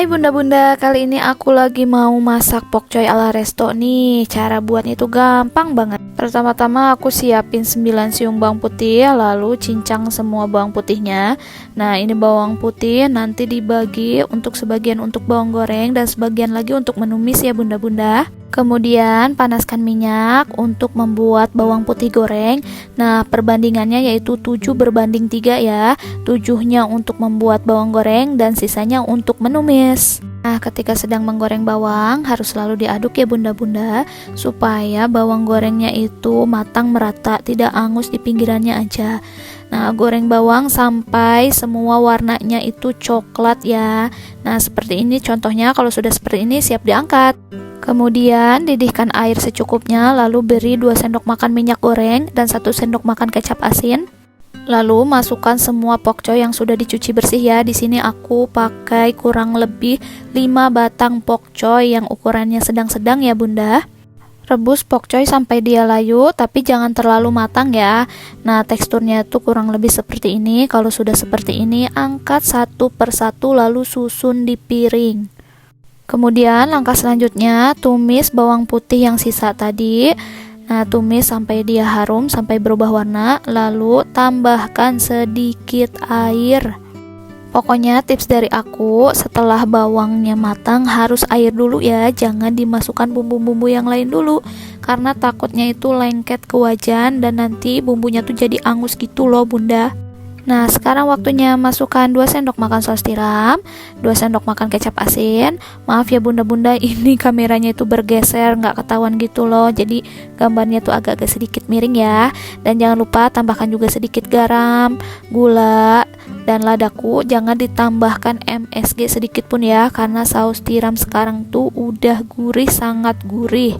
Hai bunda-bunda, kali ini aku lagi mau masak pokcoy ala resto nih. Cara buatnya itu gampang banget. Pertama-tama aku siapin 9 siung bawang putih, lalu cincang semua bawang putihnya. Nah, ini bawang putih nanti dibagi untuk sebagian untuk bawang goreng dan sebagian lagi untuk menumis ya bunda-bunda. Kemudian panaskan minyak untuk membuat bawang putih goreng. Nah, perbandingannya yaitu 7:3 ya. 7-nya untuk membuat bawang goreng dan sisanya untuk menumis. Nah, ketika sedang menggoreng bawang harus selalu diaduk ya bunda-bunda, supaya bawang gorengnya itu matang merata, tidak angus di pinggirannya aja. Nah, goreng bawang sampai semua warnanya itu coklat ya. Nah, seperti ini contohnya. Kalau sudah seperti ini siap diangkat. Kemudian didihkan air secukupnya, lalu beri 2 sendok makan minyak goreng dan 1 sendok makan kecap asin. Lalu masukkan semua pokcoy yang sudah dicuci bersih ya. Di sini aku pakai kurang lebih 5 batang pokcoy yang ukurannya sedang-sedang ya bunda. Rebus pokcoy sampai dia layu, tapi jangan terlalu matang ya. Nah, teksturnya itu kurang lebih seperti ini. Kalau sudah seperti ini, angkat satu persatu lalu susun di piring. Kemudian langkah selanjutnya, tumis bawang putih yang sisa tadi. Nah, tumis sampai dia harum, sampai berubah warna, lalu tambahkan sedikit air. Pokoknya tips dari aku, setelah bawangnya matang harus air dulu ya, jangan dimasukkan bumbu-bumbu yang lain dulu, karena takutnya itu lengket ke wajan dan nanti bumbunya tuh jadi angus gitu loh bunda. Nah, sekarang waktunya masukkan 2 sendok makan saus tiram, 2 sendok makan kecap asin. Maaf ya bunda-bunda, ini kameranya itu bergeser, nggak ketahuan gitu loh, jadi gambarnya tuh agak-agak sedikit miring ya. Dan jangan lupa tambahkan juga sedikit garam, gula, dan ladaku. Jangan ditambahkan MSG sedikit pun ya, karena saus tiram sekarang tuh udah gurih, sangat gurih.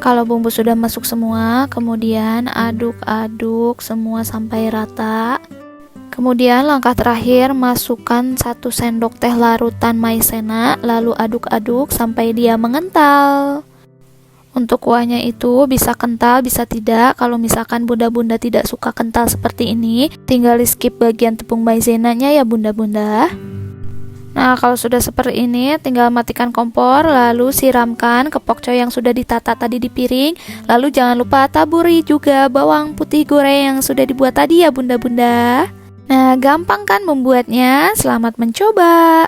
Kalau bumbu sudah masuk semua, kemudian aduk-aduk semua sampai rata. Kemudian langkah terakhir, masukkan 1 sendok teh larutan maizena, lalu aduk-aduk sampai dia mengental. Untuk kuahnya itu bisa kental, bisa tidak. Kalau misalkan bunda-bunda tidak suka kental seperti ini, tinggal di skip bagian tepung maizenanya ya bunda-bunda. Nah, kalau sudah seperti ini, tinggal matikan kompor, lalu siramkan ke pokcoy yang sudah ditata tadi di piring. Lalu jangan lupa taburi juga bawang putih goreng yang sudah dibuat tadi ya bunda-bunda. Nah, gampang kan membuatnya? Selamat mencoba!